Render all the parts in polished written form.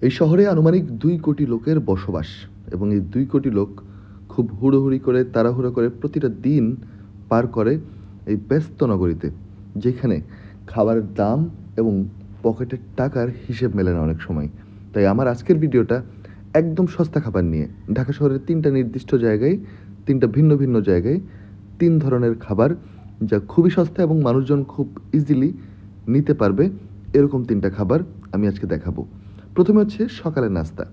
এই শহরে আনুমানিক ২ কোটি লোকের বসবাস এবং এই ২ কোটি লোক খুব হুড়োহুড়ি করে তাড়াহুড়ো করে প্রতিটা দিন পার করে এই ব্যস্ত নগরীতে, যেখানে খাবারের দাম এবং পকেটের টাকার হিসেব মেলে না অনেক সময়। তাই আমার আজকের ভিডিওটা একদম সস্তা খাবার নিয়ে। ঢাকা শহরের ৩টা নির্দিষ্ট জায়গায়, ৩টা ভিন্ন ভিন্ন জায়গায় ৩ ধরনের খাবার, যা খুবই সস্তা এবং মানুষজন খুব ইজিলি নিতে পারবে, এরকম ৩টা খাবার আমি আজকে দেখাবো। প্রথমে হচ্ছে সকালের নাস্তা।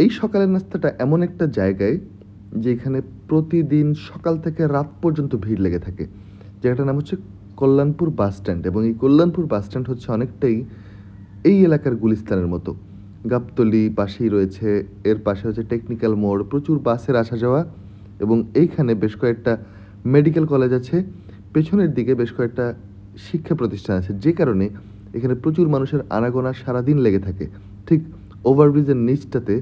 এই সকালের নাস্তাটা এমন একটা জায়গায় যেখানে প্রতিদিন সকাল থেকে রাত পর্যন্ত ভিড় লেগে থাকে। জায়গাটার নাম হচ্ছে কল্যাণপুর বাস স্ট্যান্ড এবং এই কল্যাণপুর বাস স্ট্যান্ড হচ্ছে অনেকটাই এই এলাকার গুলিস্তানের মতো। গাবতলী পাশেই রয়েছে, এর পাশে হচ্ছে টেকনিক্যাল মোড়, প্রচুর বাসের আসা যাওয়া এবং এইখানে বেশ কয়েকটা মেডিকেল কলেজ আছে, পেছনের দিকে বেশ কয়েকটা শিক্ষা প্রতিষ্ঠান আছে, যে কারণে এখানে প্রচুর মানুষের আনাগোনা সারাদিন লেগে থাকে। ঠিক ওভারব্রিজের নিচটাতে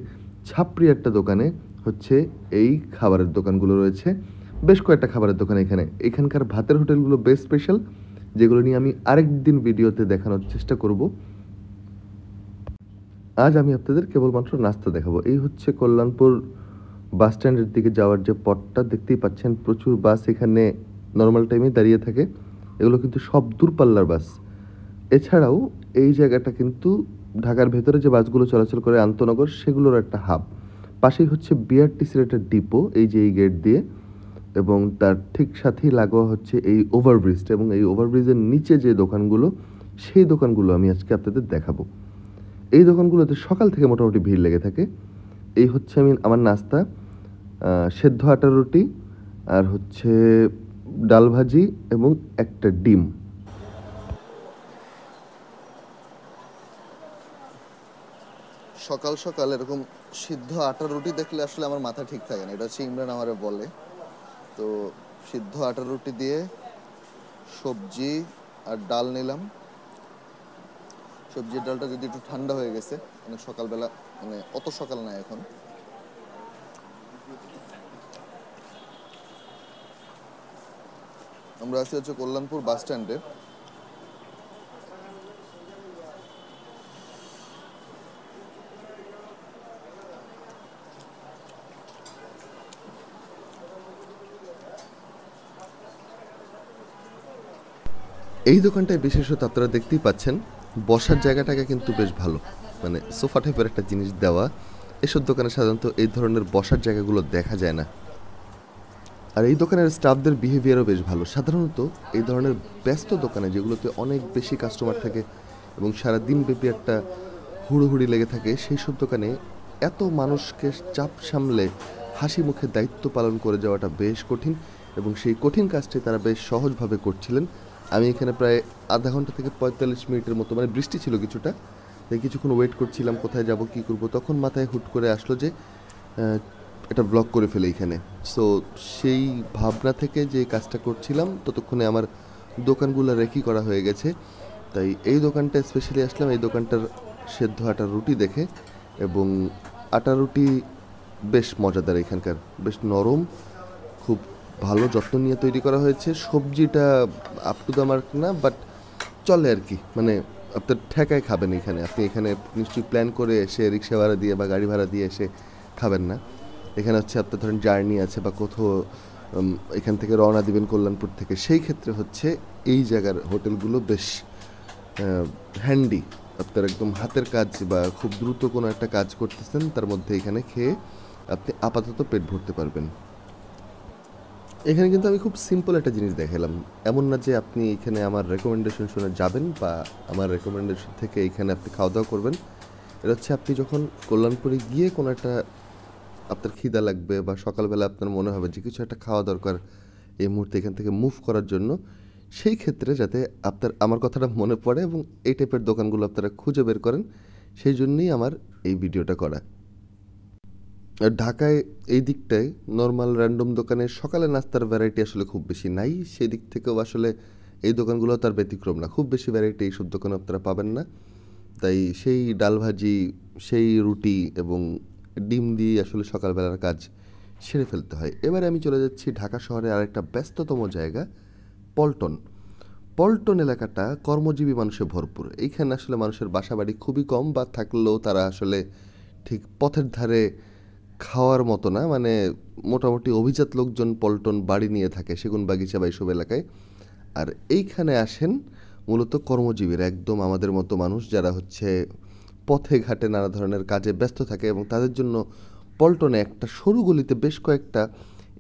ছাপড়ি একটা দোকানে হচ্ছে এই খাবারের দোকানগুলো রয়েছে। বেশ কয়েকটা খাবারের দোকান এখানকার ভাতের হোটেলগুলো বেশ স্পেশাল, যেগুলো নিয়ে আমি আরেকদিন ভিডিওতে দেখানোর চেষ্টা করব। আজ আমি আপনাদের কেবলমাত্র নাস্তা দেখাবো। এই হচ্ছে কল্যাণপুর বাস স্ট্যান্ডের দিকে যাওয়ার যে পথটা দেখতেই পাচ্ছেন, প্রচুর বাস এখানে নর্মাল টাইমে দাঁড়িয়ে থাকে। এগুলো কিন্তু সব দূরপাল্লার বাস। এছাড়াও এই জায়গাটা কিন্তু ঢাকার ভেতরে যে বাসগুলো চলাচল করে আন্তনগর, সেগুলোর একটা হাব। পাশেই হচ্ছে বিআরটিসির একটা ডিপো, এই যে এই গেট দিয়ে, এবং তার ঠিক সাথেই লাগোয়া হচ্ছে এই ওভারব্রিজটা এবং এই ওভারব্রিজের নিচে যে দোকানগুলো, সেই দোকানগুলো আমি আজকে আপনাদের দেখাবো। এই দোকানগুলোতে সকাল থেকে মোটামুটি ভিড় লেগে থাকে। এই হচ্ছে আমার নাস্তা, সেদ্ধ আটার রুটি আর হচ্ছে ডাল ভাজি এবং একটা ডিম। সকাল সকাল এরকম সিদ্ধ আটার রুটি দেখলে আসলে আমার মাথা ঠিক থাকে না। এটা হচ্ছে ইমরান আমারে বলে। তো সিদ্ধ আটার রুটি দিয়ে সবজি আর ডাল নিলাম। সবজির ডালটা যদি একটু ঠান্ডা হয়ে গেছে, মানে সকালবেলা, মানে অত সকাল না এখন। আমরা আছি হচ্ছে কল্যাণপুর বাস স্ট্যান্ডে। এই দোকানটায় বিশেষত আপনারা দেখতেই পাচ্ছেন, বসার জায়গাটাকে কিন্তু বেশ ভালো, মানে সোফা টাইপের একটা জিনিস দেওয়া। এসব দোকানে সাধারণত এই ধরনের বসার জায়গাগুলো দেখা যায় না। আর এই দোকানের স্টাফদের বিহেভিয়ারও বেশ ভালো। সাধারণত এই ধরনের ব্যস্ত দোকানে, যেগুলোতে অনেক বেশি কাস্টমার থাকে এবং সারা দিনব্যাপী একটা হুড়োহুড়ি লেগে থাকে, সেই সব দোকানে এত মানুষকে চাপ সামলে হাসি মুখে দায়িত্ব পালন করে যাওয়াটা বেশ কঠিন এবং সেই কঠিন কাজটি তারা বেশ সহজভাবে করছিলেন। আমি এখানে প্রায় আধা ঘন্টা থেকে ৪৫ মিনিটের মতো, মানে বৃষ্টি ছিল কিছুটা, তাই কিছুক্ষণ ওয়েট করছিলাম কোথায় যাব কী করব, তখন মাথায় হুট করে আসলো যে এটা ব্লগ করে ফেলে এখানে। সো সেই ভাবনা থেকে যে কাজটা করছিলাম, ততক্ষণে আমার দোকানগুলো রেখি করা হয়ে গেছে। তাই এই দোকানটা স্পেশালি আসলাম এই দোকানটার সেদ্ধ আটার রুটি দেখে, এবং আটার রুটি বেশ মজাদার, এখানকার বেশ নরম, খুব ভালো যত্ন নিয়ে তৈরি করা হয়েছে। সবজিটা আপ টু দ্য মার্ক না, বাট চলে আর কি, মানে আপনার ঠেকায় খাবেন এখানে। আপনি এখানে নিশ্চয়ই প্ল্যান করে এসে রিক্সা ভাড়া দিয়ে বা গাড়ি ভাড়া দিয়ে এসে খাবেন না। এখানে হচ্ছে আপনার ধরেন জার্নি আছে বা কোথাও এখান থেকে রওনা দিবেন কল্যাণপুর থেকে, সেই ক্ষেত্রে হচ্ছে এই জায়গার হোটেলগুলো বেশ হ্যান্ডি। আপনার একদম হাতের কাজ বা খুব দ্রুত কোনো একটা কাজ করতেছেন, তার মধ্যে এখানে খেয়ে আপনি আপাতত পেট ভরতে পারবেন। এখানে কিন্তু আমি খুব সিম্পল একটা জিনিস দেখালাম, এমন না যে আপনি এখানে আমার রেকমেন্ডেশন শুনে যাবেন বা আমার রেকমেন্ডেশন থেকে এখানে আপনি খাওয়া দাওয়া করবেন। এটা হচ্ছে আপনি যখন কল্যাণপুরে গিয়ে কোনো একটা আপনার খিদা লাগবে বা সকালবেলা আপনার মনে হবে যে কিছু একটা খাওয়া দরকার এই মুহূর্তে এখান থেকে মুভ করার জন্য, সেই ক্ষেত্রে যাতে আপনার আমার কথাটা মনে পড়ে এবং এই টাইপের দোকানগুলো আপনারা খুঁজে বের করেন, সেই জন্যই আমার এই ভিডিওটা করা। আর ঢাকায় এই দিকটায় নর্মাল র্যান্ডম দোকানে সকালে নাস্তার ভ্যারাইটি আসলে খুব বেশি নাই, সেই দিক থেকেও আসলে এই দোকানগুলো তার ব্যতিক্রম না। খুব বেশি ভ্যারাইটি এইসব দোকানে আপনারা পাবেন না। তাই সেই ডাল ভাজি, সেই রুটি এবং ডিম দিয়ে আসলে সকালবেলার কাজ সেরে ফেলতে হয়। এবারে আমি চলে যাচ্ছি ঢাকা শহরে আরেকটা ব্যস্ততম জায়গা, পল্টন। পল্টন এলাকাটা কর্মজীবী মানুষে ভরপুর। এইখানে আসলে মানুষের বাসাবাড়ি খুবই কম, বা থাকলেও তারা আসলে ঠিক পথের ধারে খাওয়ার মতো না, মানে মোটামুটি অভিজাত লোকজন পল্টন বাড়ি নিয়ে থাকে সেগুনবাগিচা বা এইসব এলাকায়। আর এইখানে আসেন মূলত কর্মজীবীরা, একদম আমাদের মতো মানুষ যারা হচ্ছে পথে ঘাটে নানা ধরনের কাজে ব্যস্ত থাকে, এবং তাদের জন্য পল্টনে একটা সরু গলিতে বেশ কয়েকটা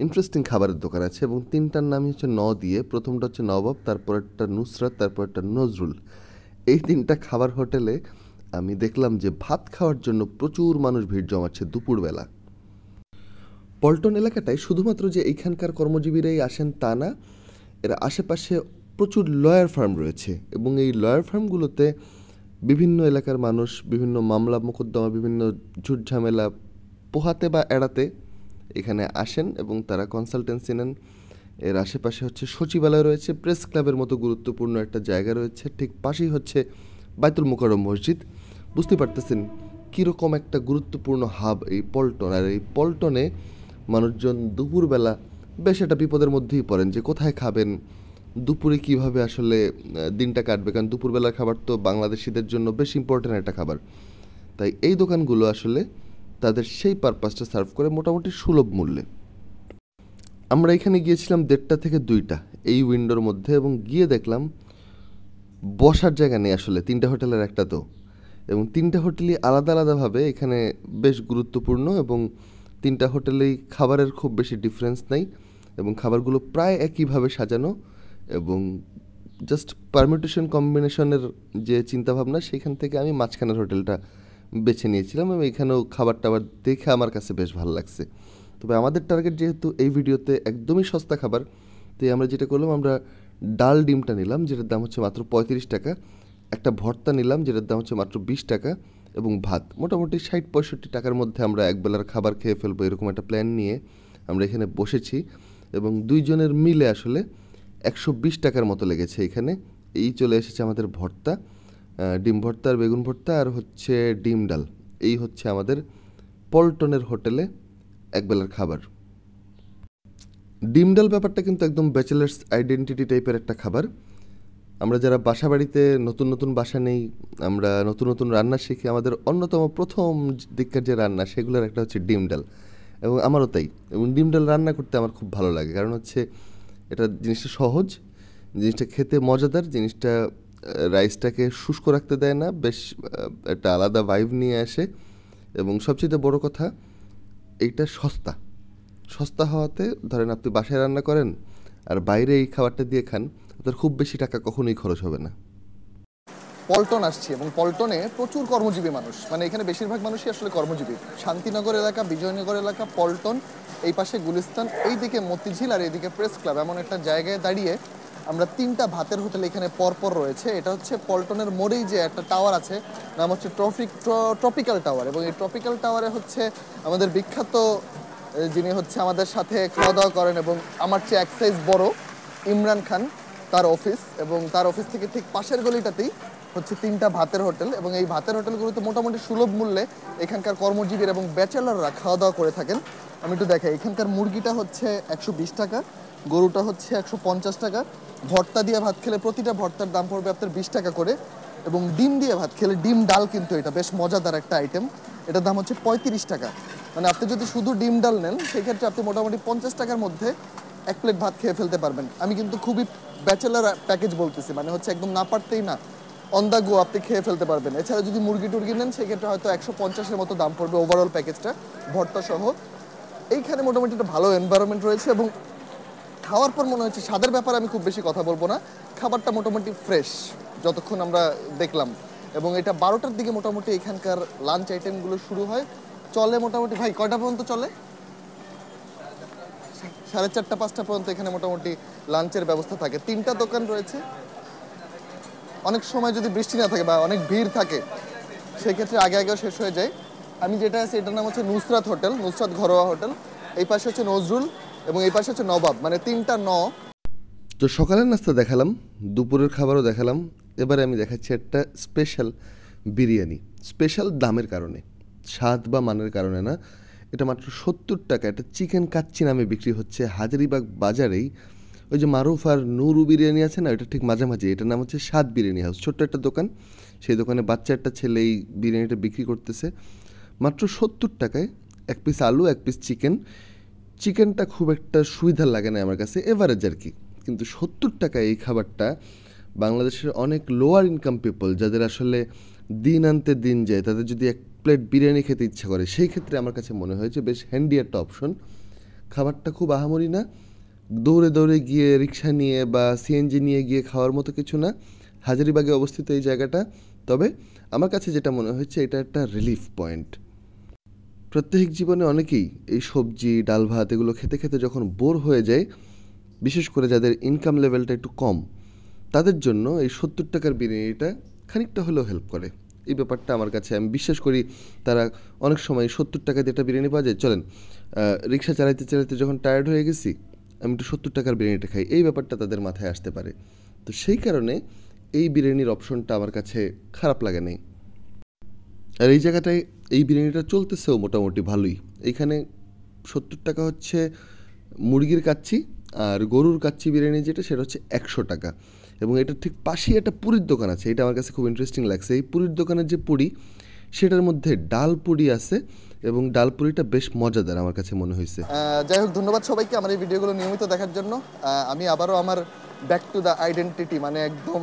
ইন্টারেস্টিং খাবারের দোকান আছে, এবং তিনটার নামই হচ্ছে ন দিয়ে। প্রথমটা হচ্ছে নবাব, তারপরেরটা নুসরাত, তারপরেরটা নজরুল। এই তিনটা খাবার হোটেলে আমি দেখলাম যে ভাত খাওয়ার জন্য প্রচুর মানুষ ভিড় জমাচ্ছে দুপুরবেলা। পল্টন এলাকাটায় শুধুমাত্র যে এইখানকার কর্মজীবীরাই আসেন তা না, এর আশেপাশে প্রচুর লয়ার ফার্ম রয়েছে, এবং এই লয়ার ফার্মগুলোতে বিভিন্ন এলাকার মানুষ বিভিন্ন মামলা মোকদ্দমা, বিভিন্ন ঝুটঝামেলা পোহাতে বা এড়াতে এখানে আসেন, এবং তারা কনসালটেন্সি নেন। এর আশেপাশে হচ্ছে সচিবালয় রয়েছে, প্রেস ক্লাবের মতো গুরুত্বপূর্ণ একটা জায়গা রয়েছে, ঠিক পাশেই হচ্ছে বাইতুল মুকাররম মসজিদ। বুঝতে পারতেছেন কীরকম একটা গুরুত্বপূর্ণ হাব এই পল্টন। আর এই পল্টনে মানুষজন দুপুরবেলা বেশ একটা বিপদের মধ্যেই পড়েন যে কোথায় খাবেন, দুপুরে কিভাবে আসলে দিনটা কাটবে, কারণ দুপুরবেলার খাবার তো বাংলাদেশিদের জন্য বেশ ইম্পর্ট্যান্ট একটা খাবার। তাই এই দোকানগুলো আসলে তাদের সেই পারপাসটা সার্ভ করে মোটামুটি সুলভ মূল্যে। আমরা এখানে গিয়েছিলাম 1:30 থেকে 2টা এই উইন্ডোর মধ্যে, এবং গিয়ে দেখলাম বসার জায়গা নেই আসলে, 3টা হোটেলের একটা তো, এবং 3টা হোটেলই আলাদা আলাদাভাবে এখানে বেশ গুরুত্বপূর্ণ, এবং 3টা হোটেলেই খাবারের খুব বেশি ডিফারেন্স নেই, এবং খাবারগুলো প্রায় একইভাবে সাজানো, এবং জাস্ট পারমিউটেশন কম্বিনেশনের যে চিন্তাভাবনা সেখান থেকে আমি মাঝখানের হোটেলটা বেছে নিয়েছিলাম, এবং এখানেও খাবার টাবার দেখে আমার কাছে বেশ ভালো লাগছে। তবে আমাদের টার্গেট যেহেতু এই ভিডিওতে একদমই সস্তা খাবার, তাই আমরা যেটা করলাম, আমরা ডাল ডিমটা নিলাম যেটার দাম হচ্ছে মাত্র 35 টাকা, একটা ভর্তা নিলাম যেটার দাম হচ্ছে মাত্র 20 টাকা, এবং ভাত মোটামুটি 60-65 টাকার মধ্যে আমরা একবেলার খাবার খেয়ে ফেলবো এরকম একটা প্ল্যান নিয়ে আমরা এখানে বসেছি। এবং দুইজনের মিলে আসলে 120 টাকার মতো লেগেছে এখানে। এই চলে এসেছে আমাদের ভর্তা, ডিম ভর্তা আর বেগুন ভর্তা, আর হচ্ছে ডিম ডাল। এই হচ্ছে আমাদের পল্টনের হোটেলে একবেলার খাবার। ডিম ডাল ব্যাপারটা কিন্তু একদম ব্যাচেলার্স আইডেন্টিটি টাইপের একটা খাবার। আমরা যারা বাসা বাড়িতে নতুন নতুন বাসা নেই, আমরা নতুন নতুন রান্না শিখি, আমাদের অন্যতম প্রথম দিককার যে রান্না সেগুলোর একটা হচ্ছে ডিম ডাল, এবং আমারও তাই। এবং ডিম ডাল রান্না করতে আমার খুব ভালো লাগে, কারণ হচ্ছে এটা জিনিসটা সহজ, জিনিসটা খেতে মজাদার, জিনিসটা রাইসটাকে শুষ্ক রাখতে দেয় না, বেশ একটা আলাদা ভাইব নিয়ে আসে, এবং সবচেয়ে বড় কথা এইটা সস্তা। সস্তা হওয়াতে ধরেন আপনি বাসায় রান্না করেন আর বাইরে এই খাবারটা দিয়ে খান, আপনার খুব বেশি টাকা কখনোই খরচ হবে না। পল্টন আসছি, এবং পল্টনে প্রচুর কর্মজীবী মানুষ, মানে এখানে বেশিরভাগ মানুষই আসলে কর্মজীবী। শান্তিনগর এলাকা, বিজয়নগর এলাকা, পল্টন, এই পাশে গুলিস্তান, এইদিকে মতিঝিল, আর এইদিকে প্রেস ক্লাব, এমন একটা জায়গায় দাঁড়িয়ে আমরা 3টা ভাতের হোটেল এখানে পরপর রয়েছে। এটা হচ্ছে পল্টনের মোড়েই যে একটা টাওয়ার আছে, নাম হচ্ছে ট্রপিক্যাল টাওয়ার, এবং এই ট্রপিক্যাল টাওয়ারে হচ্ছে আমাদের বিখ্যাত যিনি হচ্ছে আমাদের সাথে খাওয়া দাওয়া করেন এবং আমার চেয়ে এক সাইজ বড় ইমরান খান, তার অফিস, এবং তার অফিস থেকে ঠিক পাশের গলিটাতেই হচ্ছে 3টা ভাতের হোটেল। এবং এই ভাতের হোটেলগুলোতে মোটামুটি সুলভ মূল্যে এখানকার কর্মজীবীরা এবং ব্যাচেলাররা খাওয়া দাওয়া করে থাকেন। আমি একটু দেখাই, এখানকার মুরগিটা হচ্ছে 120 টাকা, গরুটা হচ্ছে 150 টাকা, ভর্তা দিয়ে ভাত খেলে প্রতিটা ভর্তার দাম পড়বে আপনার 20 টাকা করে, এবং ডিম দিয়ে ভাত খেলে, ডিম ডাল কিন্তু এটা বেশ মজাদার একটা আইটেম, এটার দাম হচ্ছে 35 টাকা। মানে আপনি যদি শুধু ডিম ডাল নেন সেক্ষেত্রে আপনি মোটামুটি 50 টাকার মধ্যে এক প্লেট ভাত খেয়ে ফেলতে পারবেন। আমি কিন্তু খুবই ব্যাচেলার প্যাকেজ বলতেছি, মানে হচ্ছে একদম না পারতেই না, অন দ্য গো আপনি খেয়ে ফেলতে পারবেন। এছাড়া যদি মুরগি টুরগি নেন সেক্ষেত্রে হয়তো 150-এর মতো দাম পড়বে ওভারঅল প্যাকেজটা ভর্তা সহ। এইখানে মোটামুটি একটা ভালো এনভায়রনমেন্ট রয়েছে, এবং খাওয়ার পর মনে হচ্ছে স্বাদের ব্যাপারে আমি খুব বেশি কথা বলবো না, খাবারটা মোটামুটি ফ্রেশ যতক্ষণ আমরা দেখলাম। এবং এটা 12টার দিকে মোটামুটি এখানকার লাঞ্চ আইটেমগুলো শুরু হয়, চলে মোটামুটি ভাই কয়টা পর্যন্ত চলে? 4:30-5টা পর্যন্ত এখানে মোটামুটি লাঞ্চের ব্যবস্থা থাকে। 3টা দোকান রয়েছে, অনেক সময় যদি বৃষ্টি না থাকে বা অনেক ভিড় থাকে সেক্ষেত্রে আগে আগেও শেষ হয়ে যায়। আমি যেটা আছে এটার নাম হচ্ছে নুসরাত হোটেল, নুসরাত ঘরোয়া হোটেল, এই পাশে হচ্ছে নজরুল, এবং এই পাশে হচ্ছে নবাব, মানে 3টা ন। তো সকালের নাস্তা দেখালাম, দুপুরের খাবারও দেখালাম, এবারে আমি দেখাচ্ছি একটা স্পেশাল বিরিয়ানি। স্পেশাল দামের কারণে, স্বাদ বা মানের কারণে না, এটা মাত্র 70 টাকা। এটা চিকেন কাচ্চি নামে বিক্রি হচ্ছে হাজারিবাগ বাজারেই, ওই যে মারুফ আর নুরু বিরিয়ানি আছে না, এটা ঠিক মাঝামাঝি। এটার নাম হচ্ছে স্বাদ বিরিয়ানি হাউস, ছোট্ট একটা দোকান। সেই দোকানে বাচ্চা একটা ছেলে এই বিরিয়ানিটা বিক্রি করতেছে মাত্র 70 টাকায়। 1 পিস আলু, 1 পিস চিকেন। চিকেনটা খুব একটা সুবিধার লাগে না আমার কাছে, এভারেজ আর কি। কিন্তু 70 টাকায় এই খাবারটা বাংলাদেশের অনেক লোয়ার ইনকাম পিপল, যাদের আসলে দিন আনতে দিন যায়, তাদের যদি 1 প্লেট বিরিয়ানি খেতে ইচ্ছা করে, সেই ক্ষেত্রে আমার কাছে মনে হয় যে বেশ হ্যান্ডি একটা অপশন। খাবারটা খুব আহামরি না, দৌড়ে দৌড়ে গিয়ে রিক্সা নিয়ে বা সিএনজি নিয়ে গিয়ে খাওয়ার মতো কিছু না। হাজারীবাগে অবস্থিত এই জায়গাটা। তবে আমার কাছে যেটা মনে হচ্ছে, এটা একটা রিলিফ পয়েন্ট। প্রত্যেক জীবনে অনেকেই এই সবজি, ডাল ভাত এগুলো খেতে খেতে যখন বোর হয়ে যায়, বিশেষ করে যাদের ইনকাম লেভেলটা একটু কম, তাদের জন্য এই 70 টাকার বিরিয়ানিটা খানিকটা হলেও হেল্প করে। এই ব্যাপারটা আমার কাছে, আমি বিশ্বাস করি তারা অনেক সময় 70 টাকা দিয়ে একটা বিরিয়ানি পাওয়া যায়, চলেন রিক্সা চালাইতে চালাইতে যখন টায়ার্ড হয়ে গেছি, আমি একটু 70 টাকার বিরিয়ানিটা খাই, এই ব্যাপারটা তাদের মাথায় আসতে পারে। তো সেই কারণে এই বিরিয়ানির অপশনটা আমার কাছে খারাপ লাগে নাই। আর এই জায়গাটায় এই বিরিয়ানিটা চলতেছেও মোটামুটি ভালোই। এইখানে 70 টাকা হচ্ছে মুরগির কাচ্চি, আর গরুর কাচ্চি বিরিয়ানি যেটা, সেটা হচ্ছে 100 টাকা। এবং এটার ঠিক পাশেই একটা পুরীর দোকান আছে, এটা আমার কাছে খুব ইন্টারেস্টিং লাগছে। এই পুরীর দোকানের যে পুরি, সেটার মধ্যে ডাল পুরি আছে এবং ডাল পুরিটা বেশ মজাদার আমার কাছে মনে হয়েছে। যাই হোক, ধন্যবাদ সবাইকে আমার এই ভিডিওগুলো নিয়মিত দেখার জন্য। আমি আবারও আমার ব্যাক টু দ্য আইডেন্টিটি, মানে একদম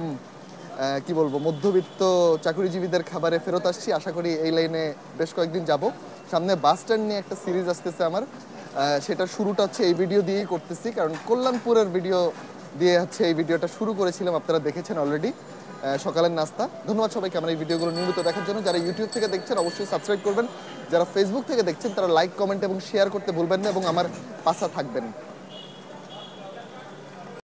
কি বলবো, মধ্যবিত্ত চাকরিজীবীদের খাবারে ফেরত আসছি। আশা করি এই লাইনে বেশ কয়েকদিন যাব। সামনে বাস স্ট্যান্ড নিয়ে একটা সিরিজ আসতেছে আমার, সেটার শুরুটা হচ্ছে এই ভিডিও দিয়েই করতেছি, কারণ কল্যাণপুরের ভিডিও দিয়ে হচ্ছে এই ভিডিওটা শুরু করেছিলাম, আপনারা দেখেছেন অলরেডি, সকালের নাস্তা। ধন্যবাদ সবাইকে আমার এই ভিডিওগুলো নিয়মিত দেখার জন্য। যারা ইউটিউব থেকে দেখছেন অবশ্যই সাবস্ক্রাইব করবেন, যারা ফেসবুক থেকে দেখছেন তারা লাইক, কমেন্ট এবং শেয়ার করতে ভুলবেন না, এবং আমার পাশে থাকবেন।